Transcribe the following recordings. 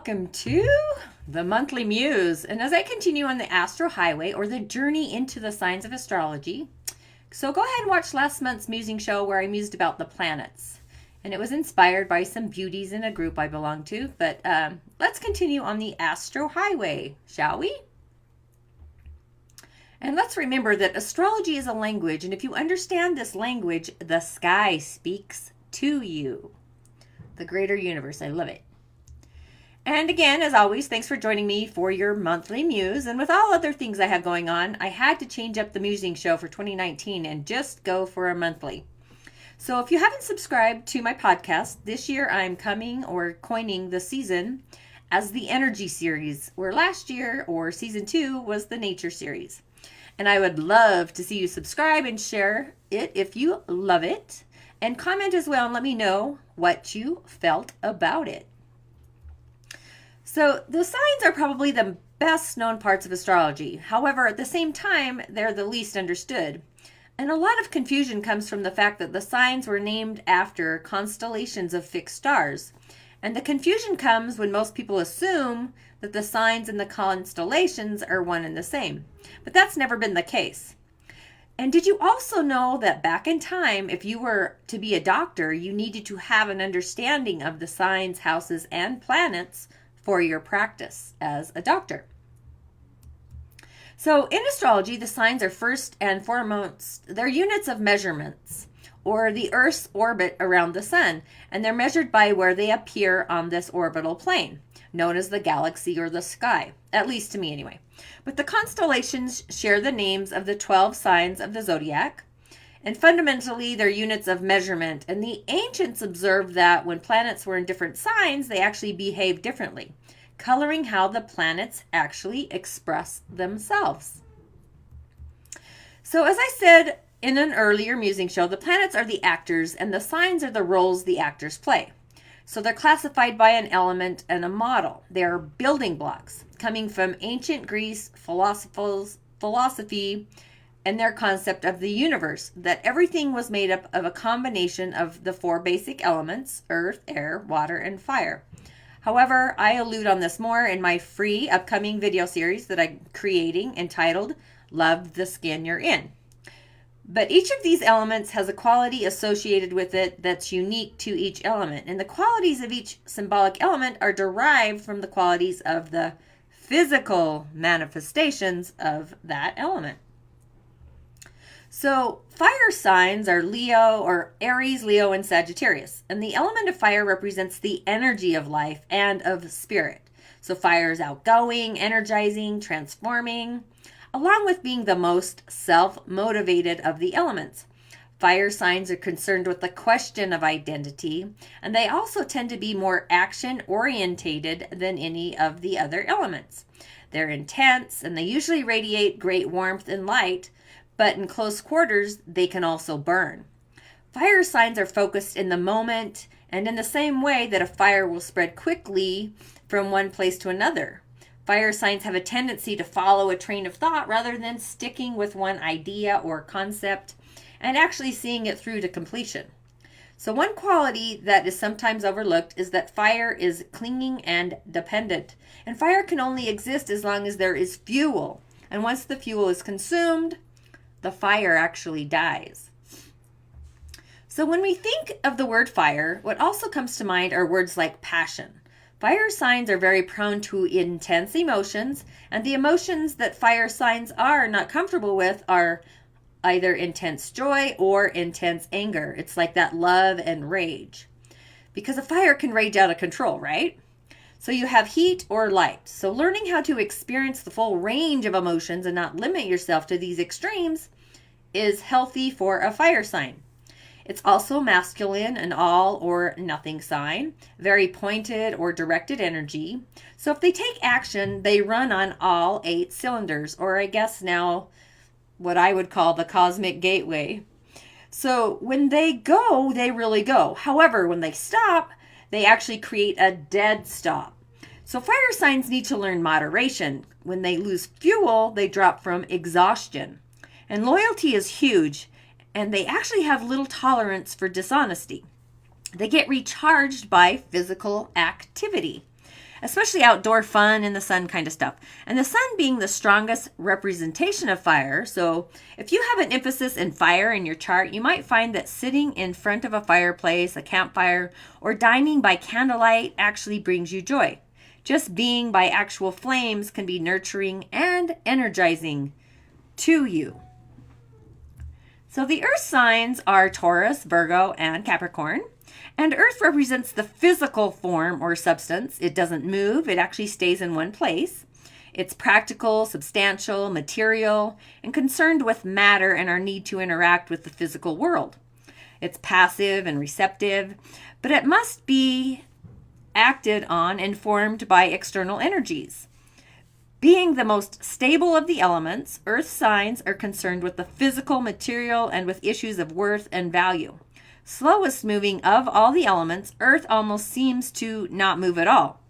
welcome to the Monthly Muse. And as I continue on the Astro Highway, or the journey into the signs of astrology, so go ahead and watch last month's musing show where I mused about the planets. And it was inspired by some beauties in a group I belong to. But let's continue on the Astro Highway, shall we? And let's remember that astrology is a language, and if you understand this language, the sky speaks to you. The greater universe. I love it. And again, as always, thanks for joining me for your monthly muse. And with all other things I have going on, I had to change up the musing show for 2019 and just go for a monthly. So if you haven't subscribed to my podcast, this year I'm coining the season as the Energy series, where last year, or season 2, was the Nature series. And I would love to see you subscribe and share it if you love it. And comment as well and let me know what you felt about it. So the signs are probably the best known parts of astrology. However, at the same time, they're the least understood. And a lot of confusion comes from the fact that the signs were named after constellations of fixed stars. And the confusion comes when most people assume that the signs and the constellations are one and the same. But that's never been the case. And did you also know that back in time, if you were to be a doctor, you needed to have an understanding of the signs, houses, and planets for your practice as a doctor? So in astrology, the signs are first and foremost, they're units of measurements, or the Earth's orbit around the sun, and they're measured by where they appear on this orbital plane, known as the galaxy or the sky, at least to me anyway. But the constellations share the names of the 12 signs of the zodiac, and fundamentally they're units of measurement. And the ancients observed that when planets were in different signs, they actually behaved differently, coloring how the planets actually express themselves. So as I said in an earlier musing show, the planets are the actors and the signs are the roles the actors play. So they're classified by an element and a model. They're building blocks coming from ancient Greece philosophy and their concept of the universe, that everything was made up of a combination of the 4 basic elements: earth, air, water, and fire. However, I allude on this more in my free upcoming video series that I'm creating entitled Love the Skin You're In. But each of these elements has a quality associated with it that's unique to each element. And the qualities of each symbolic element are derived from the qualities of the physical manifestations of that element. So fire signs are Leo, or Aries, Leo, and Sagittarius. And the element of fire represents the energy of life and of spirit. So fire is outgoing, energizing, transforming, along with being the most self-motivated of the elements. Fire signs are concerned with the question of identity, and they also tend to be more action-orientated than any of the other elements. They're intense, and they usually radiate great warmth and light, but in close quarters, they can also burn. Fire signs are focused in the moment, and in the same way that a fire will spread quickly from one place to another. Fire signs have a tendency to follow a train of thought rather than sticking with one idea or concept and actually seeing it through to completion. So one quality that is sometimes overlooked is that fire is clinging and dependent. And fire can only exist as long as there is fuel. And once the fuel is consumed, the fire actually dies. So when we think of the word fire, what also comes to mind are words like passion. Fire signs are very prone to intense emotions, and the emotions that fire signs are not comfortable with are either intense joy or intense anger. It's like that love and rage. Because a fire can rage out of control, right? So you have heat or light. So learning how to experience the full range of emotions and not limit yourself to these extremes is healthy for a fire sign. It's also masculine, an all or nothing sign, very pointed or directed energy. So if they take action, they run on all 8 cylinders, or I guess now what I would call the cosmic gateway. So when they go, they really go. However, when they stop, they actually create a dead stop. So fire signs need to learn moderation. When they lose fuel, they drop from exhaustion. And loyalty is huge. And they actually have little tolerance for dishonesty. They get recharged by physical activity. especially outdoor fun in the sun kind of stuff. And the sun being the strongest representation of fire. So if you have an emphasis in fire in your chart, you might find that sitting in front of a fireplace, a campfire, or dining by candlelight actually brings you joy. Just being by actual flames can be nurturing and energizing to you. So the earth signs are Taurus, Virgo, and Capricorn. And earth represents the physical form or substance. It doesn't move. It actually stays in one place. It's practical, substantial, material, and concerned with matter and our need to interact with the physical world. It's passive and receptive, but it must be acted on and formed by external energies. Being the most stable of the elements, earth signs are concerned with the physical, material, and with issues of worth and value. Slowest moving of all the elements, earth almost seems to not move at all.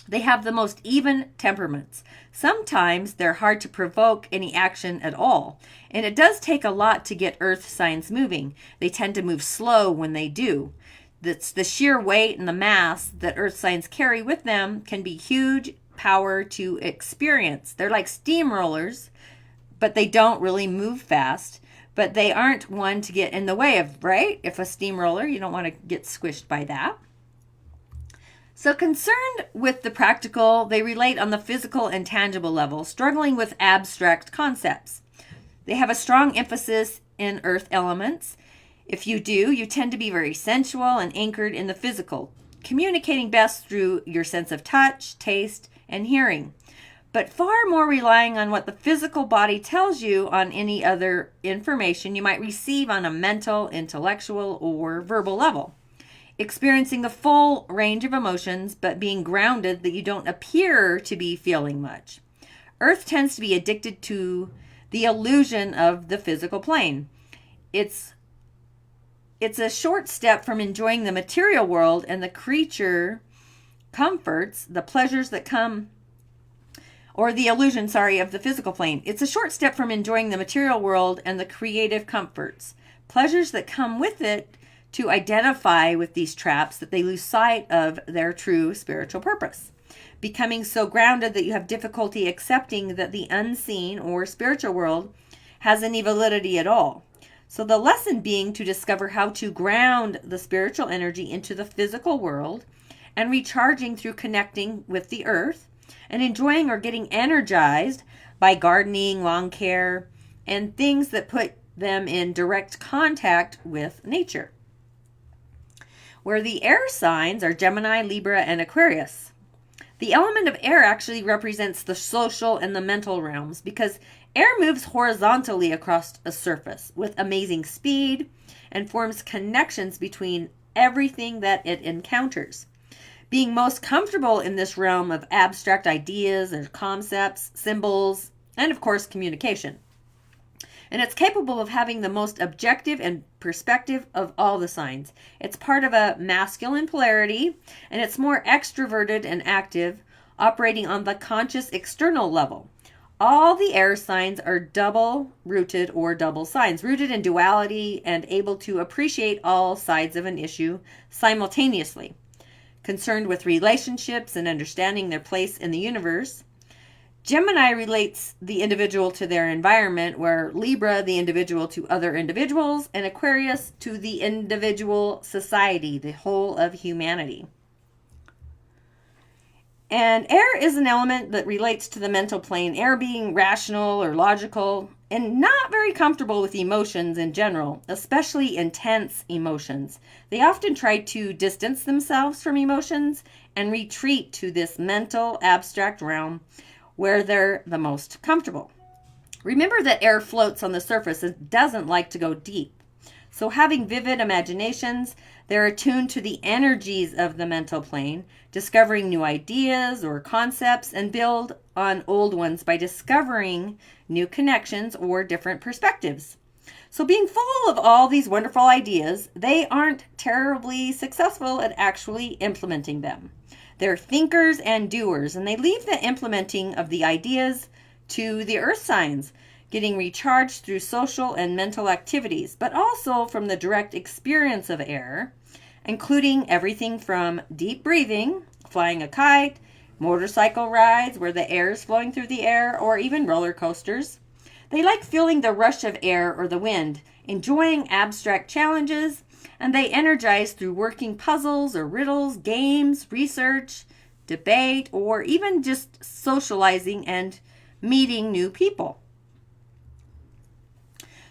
They have the most even temperaments. Sometimes they're hard to provoke any action at all, and it does take a lot to get earth signs moving. They tend to move slow when they do. That's the sheer weight and the mass that earth signs carry with them can be huge power to experience. They're like steamrollers, but they don't really move fast, but they aren't one to get in the way of, right? If a steamroller, you don't want to get squished by that. So concerned with the practical, they relate on the physical and tangible level, struggling with abstract concepts. They have a strong emphasis in earth elements. If you do, you tend to be very sensual and anchored in the physical, communicating best through your sense of touch, taste, and hearing, but far more relying on what the physical body tells you on any other information you might receive on a mental, intellectual, or verbal level. Experiencing the full range of emotions, but being grounded that you don't appear to be feeling much. Earth tends to be addicted to the illusion of the physical plane. It's a short step from enjoying the material world and the creature comforts, the pleasures that come, or the illusion, of the physical plane. It's a short step from enjoying the material world and the creative comforts, pleasures that come with it, to identify with these traps that they lose sight of their true spiritual purpose, becoming so grounded that you have difficulty accepting that the unseen or spiritual world has any validity at all. So the lesson being to discover how to ground the spiritual energy into the physical world and recharging through connecting with the earth and enjoying or getting energized by gardening, lawn care, and things that put them in direct contact with nature. Where the air signs are Gemini, Libra, and Aquarius. The element of air actually represents the social and the mental realms because air moves horizontally across a surface with amazing speed and forms connections between everything that it encounters. Being most comfortable in this realm of abstract ideas and concepts, symbols, and of course communication. And it's capable of having the most objective and perspective of all the signs. It's part of a masculine polarity, and it's more extroverted and active, operating on the conscious external level. All the air signs are double-rooted or double signs, rooted in duality and able to appreciate all sides of an issue simultaneously. Concerned with relationships and understanding their place in the universe. Gemini relates the individual to their environment, where Libra, the individual to other individuals, and Aquarius to the individual society, the whole of humanity. And air is an element that relates to the mental plane, air being rational or logical and not very comfortable with emotions in general, especially intense emotions. They often try to distance themselves from emotions and retreat to this mental, abstract realm where they're the most comfortable. Remember that air floats on the surface and doesn't like to go deep. So having vivid imaginations, they're attuned to the energies of the mental plane, discovering new ideas or concepts, and build on old ones by discovering new connections or different perspectives. So being full of all these wonderful ideas, they aren't terribly successful at actually implementing them. They're thinkers and doers, and they leave the implementing of the ideas to the earth signs, getting recharged through social and mental activities, but also from the direct experience of air, including everything from deep breathing, flying a kite, motorcycle rides where the air is flowing through the air, or even roller coasters. They like feeling the rush of air or the wind, enjoying abstract challenges, and they energize through working puzzles or riddles, games, research, debate, or even just socializing and meeting new people.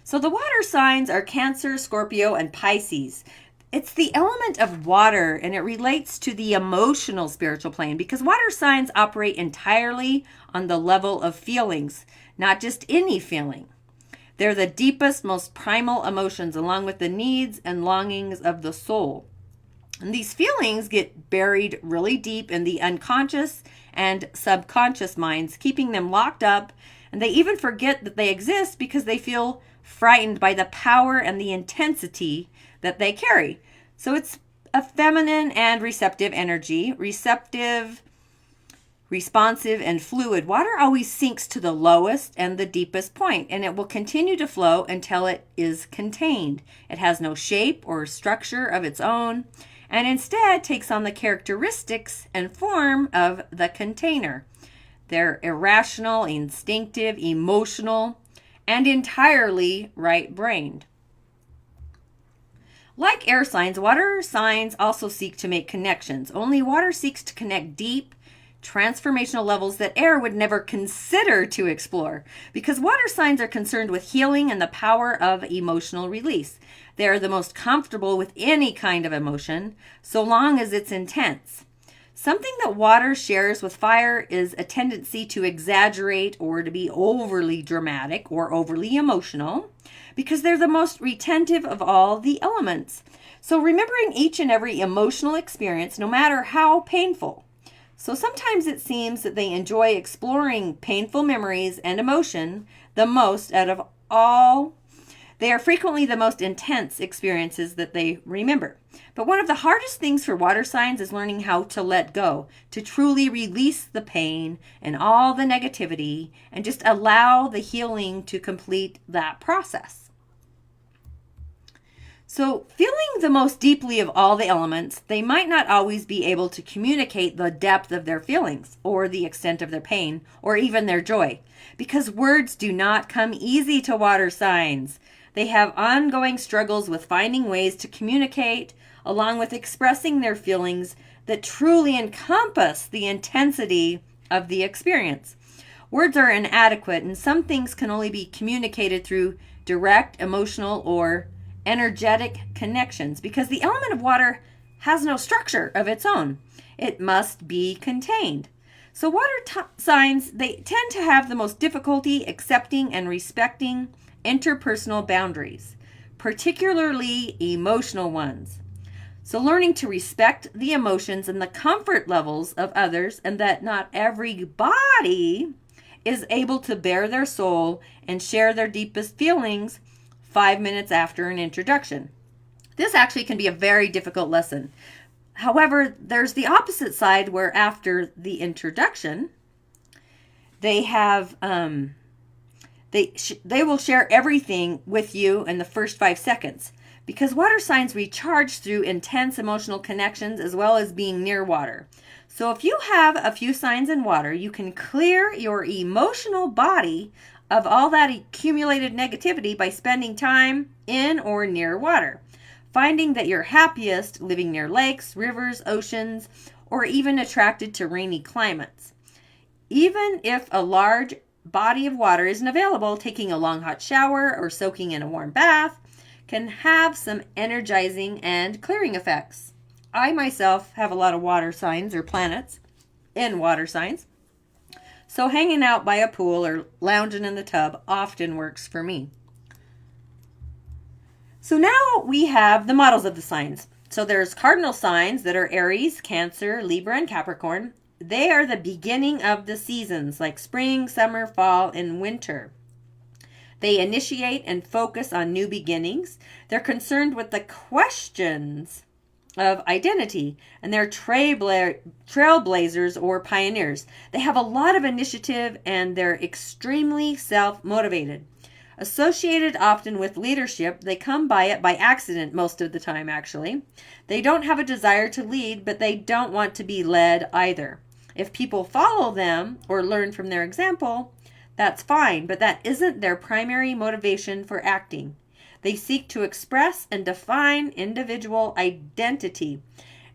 So the water signs are Cancer, Scorpio, and Pisces. It's the element of water, and it relates to the emotional spiritual plane because water signs operate entirely on the level of feelings, not just any feeling. They're the deepest, most primal emotions, along with the needs and longings of the soul. And these feelings get buried really deep in the unconscious and subconscious minds, keeping them locked up, and they even forget that they exist because they feel frightened by the power and the intensity that they carry. So it's a feminine and receptive energy. Receptive, responsive, and fluid. Water always sinks to the lowest and the deepest point, and it will continue to flow until it is contained. It has no shape or structure of its own, and instead takes on the characteristics and form of the container. They're irrational, instinctive, emotional, and entirely right-brained. Like air signs, water signs also seek to make connections. Only water seeks to connect deep, transformational levels that air would never consider to explore, because water signs are concerned with healing and the power of emotional release. They are the most comfortable with any kind of emotion, so long as it's intense. Something that water shares with fire is a tendency to exaggerate or to be overly dramatic or overly emotional, because they're the most retentive of all the elements. So remembering each and every emotional experience, no matter how painful. So sometimes it seems that they enjoy exploring painful memories and emotion the most out of all. They are frequently the most intense experiences that they remember. But one of the hardest things for water signs is learning how to let go, to truly release the pain and all the negativity, and just allow the healing to complete that process. So, feeling the most deeply of all the elements, they might not always be able to communicate the depth of their feelings, or the extent of their pain, or even their joy, because words do not come easy to water signs. They have ongoing struggles with finding ways to communicate, along with expressing their feelings that truly encompass the intensity of the experience. Words are inadequate, and some things can only be communicated through direct, emotional, or energetic connections, because the element of water has no structure of its own. It must be contained. So water signs, they tend to have the most difficulty accepting and respecting interpersonal boundaries, particularly emotional ones. So learning to respect the emotions and the comfort levels of others, and that not everybody is able to bare their soul and share their deepest feelings 5 minutes after an introduction. This actually can be a very difficult lesson. However, there's the opposite side where after the introduction, they have they will share everything with you in the first 5 seconds, because water signs recharge through intense emotional connections as well as being near water. So if you have a few signs in water, you can clear your emotional body of all that accumulated negativity by spending time in or near water, finding that you're happiest living near lakes, rivers, oceans, or even attracted to rainy climates. Even if a large body of water isn't available, taking a long hot shower or soaking in a warm bath can have some energizing and clearing effects. I myself have a lot of water signs or planets in water signs. So hanging out by a pool or lounging in the tub often works for me. So now we have the models of the signs. So there's cardinal signs that are Aries, Cancer, Libra, and Capricorn. They are the beginning of the seasons like spring, summer, fall, and winter. They initiate and focus on new beginnings. They're concerned with the questions of identity, and they're trailblazers or pioneers. They have a lot of initiative, and they're extremely self-motivated. Associated often with leadership, they come by it by accident most of the time, actually. They don't have a desire to lead, but they don't want to be led either. If people follow them or learn from their example, that's fine, but that isn't their primary motivation for acting. They seek to express and define individual identity,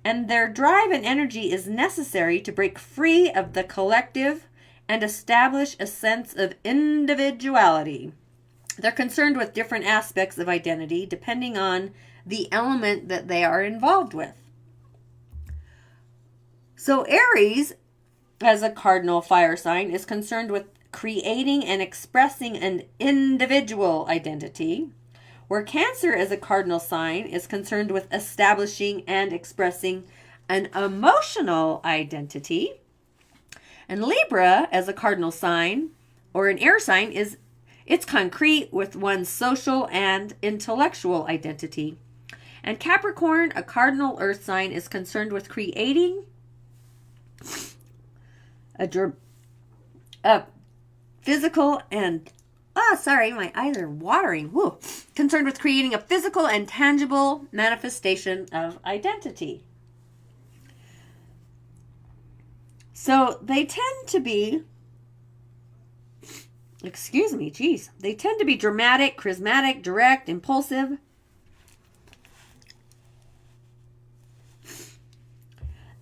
and their drive and energy is necessary to break free of the collective and establish a sense of individuality. They're concerned with different aspects of identity depending on the element that they are involved with. So Aries, as a cardinal fire sign, is concerned with creating and expressing an individual identity, where Cancer, as a cardinal sign, is concerned with establishing and expressing an emotional identity. And Libra, as a cardinal sign, or an air sign, it's concrete with one's social and intellectual identity. And Capricorn, a cardinal earth sign, is concerned with creating a physical and my eyes are watering. Woo. Concerned with creating a physical and tangible manifestation of identity. So they tend to be, they tend to be dramatic, charismatic, direct, impulsive.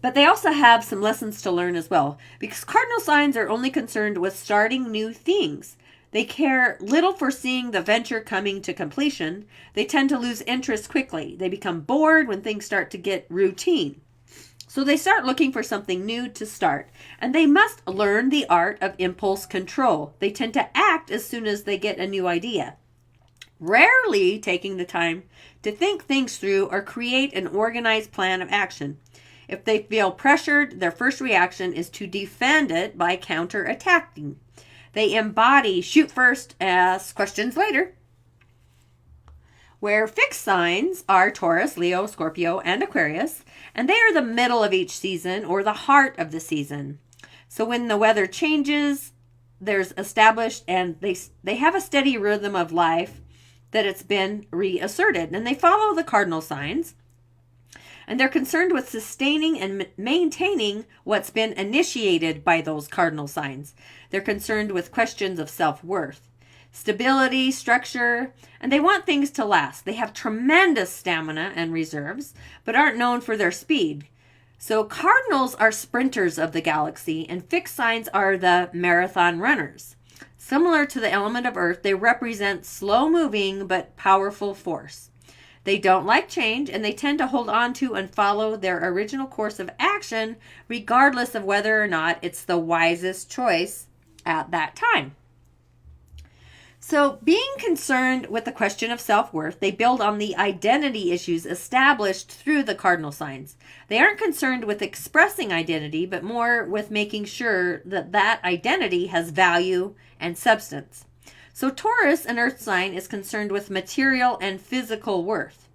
But they also have some lessons to learn as well, because cardinal signs are only concerned with starting new things. They care little for seeing the venture coming to completion. They tend to lose interest quickly. They become bored when things start to get routine. So they start looking for something new to start. And they must learn the art of impulse control. They tend to act as soon as they get a new idea, rarely taking the time to think things through or create an organized plan of action. If they feel pressured, their first reaction is to defend it by counterattacking. They embody shoot first, ask questions later. Where fixed signs are Taurus, Leo, Scorpio, and Aquarius, and they are the middle of each season or the heart of the season. So when the weather changes, there's established and they have a steady rhythm of life that it's been reasserted, and they follow the cardinal signs. And they're concerned with sustaining and maintaining what's been initiated by those cardinal signs. They're concerned with questions of self-worth, stability, structure, and they want things to last. They have tremendous stamina and reserves, but aren't known for their speed. So cardinals are sprinters of the galaxy, and fixed signs are the marathon runners. Similar to the element of earth, they represent slow-moving but powerful force. They don't like change, and they tend to hold on to and follow their original course of action, regardless of whether or not it's the wisest choice at that time. So being concerned with the question of self-worth, they build on the identity issues established through the cardinal signs. They aren't concerned with expressing identity, but more with making sure that that identity has value and substance. So Taurus, an earth sign, is concerned with material and physical worth.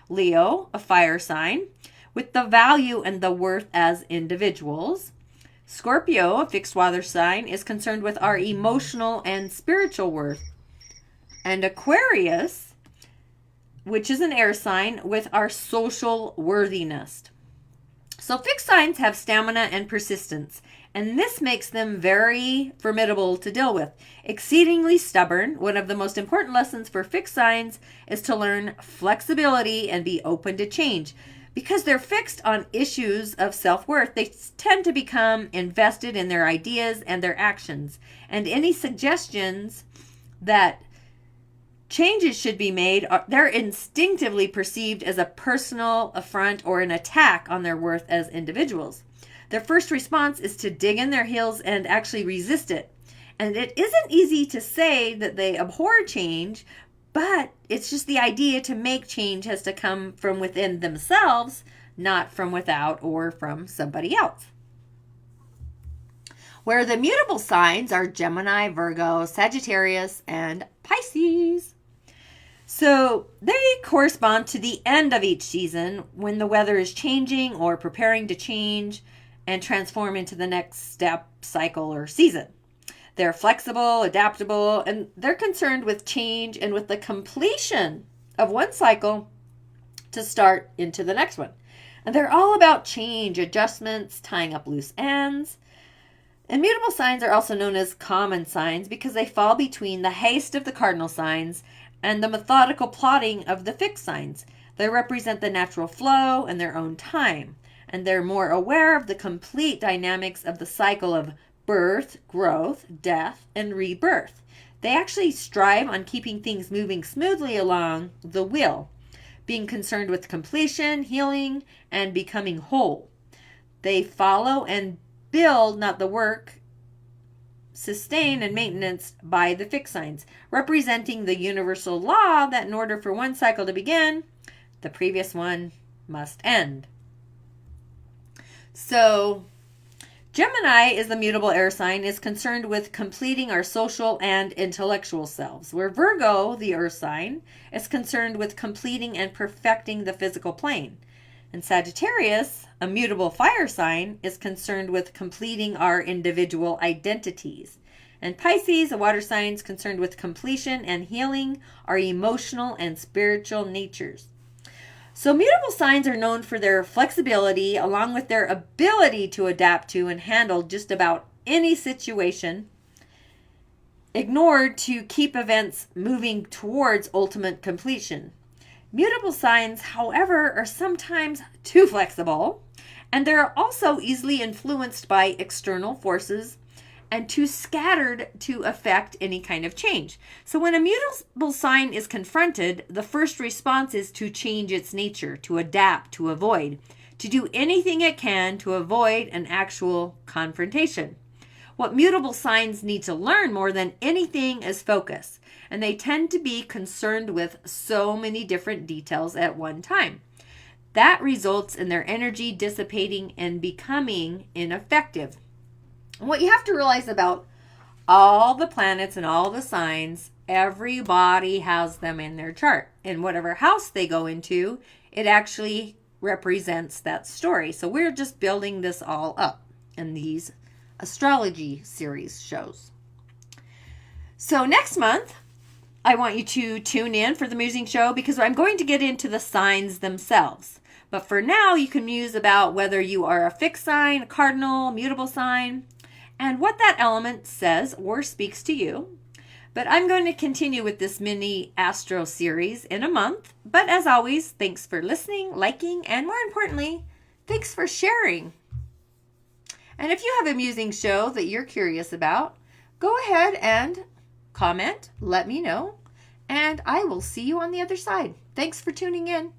Leo, a fire sign, with the value and the worth as individuals. Scorpio, a fixed water sign, is concerned with our emotional and spiritual worth. And Aquarius, which is an air sign, with our social worthiness. So fixed signs have stamina and persistence, and this makes them very formidable to deal with. Exceedingly stubborn, one of the most important lessons for fixed signs is to learn flexibility and be open to change. Because they're fixed on issues of self-worth, they tend to become invested in their ideas and their actions. And any suggestions that changes should be made, they're instinctively perceived as a personal affront or an attack on their worth as individuals. Their first response is to dig in their heels and actually resist it. And it isn't easy to say that they abhor change, but it's just the idea to make change has to come from within themselves, not from without or from somebody else. Where the mutable signs are Gemini, Virgo, Sagittarius, and Pisces. So they correspond to the end of each season when the weather is changing or preparing to change and transform into the next step, cycle, or season. They're flexible, adaptable, and they're concerned with change and with the completion of one cycle to start into the next one. And they're all about change, adjustments, tying up loose ends. Immutable signs are also known as common signs because they fall between the haste of the cardinal signs and the methodical plotting of the fixed signs. They represent the natural flow and their own time, and they're more aware of the complete dynamics of the cycle of birth, growth, death, and rebirth. They actually strive on keeping things moving smoothly along the wheel, being concerned with completion, healing, and becoming whole. They follow and build, not the work, sustain, and maintenance by the fixed signs, representing the universal law that in order for one cycle to begin, the previous one must end. So, Gemini is the mutable air sign, is concerned with completing our social and intellectual selves, where Virgo, the earth sign, is concerned with completing and perfecting the physical plane. And Sagittarius, a mutable fire sign, is concerned with completing our individual identities. And Pisces, a water sign, is concerned with completion and healing our emotional and spiritual natures. So mutable signs are known for their flexibility along with their ability to adapt to and handle just about any situation, ignored to keep events moving towards ultimate completion. Mutable signs, however, are sometimes too flexible, and they're also easily influenced by external forces and too scattered to affect any kind of change. So when a mutable sign is confronted, the first response is to change its nature, to adapt, to avoid, to do anything it can to avoid an actual confrontation. What mutable signs need to learn more than anything is focus, and they tend to be concerned with so many different details at one time. That results in their energy dissipating and becoming ineffective. What you have to realize about all the planets and all the signs, everybody has them in their chart. In whatever house they go into, it actually represents that story. So we're just building this all up in these astrology series shows. So next month, I want you to tune in for the Musing Show because I'm going to get into the signs themselves. But for now, you can muse about whether you are a fixed sign, a cardinal, mutable sign, and what that element says or speaks to you. But I'm going to continue with this mini Astro series in a month. But as always, thanks for listening, liking, and more importantly, thanks for sharing. And if you have a musing show that you're curious about, go ahead and comment, let me know, and I will see you on the other side. Thanks for tuning in.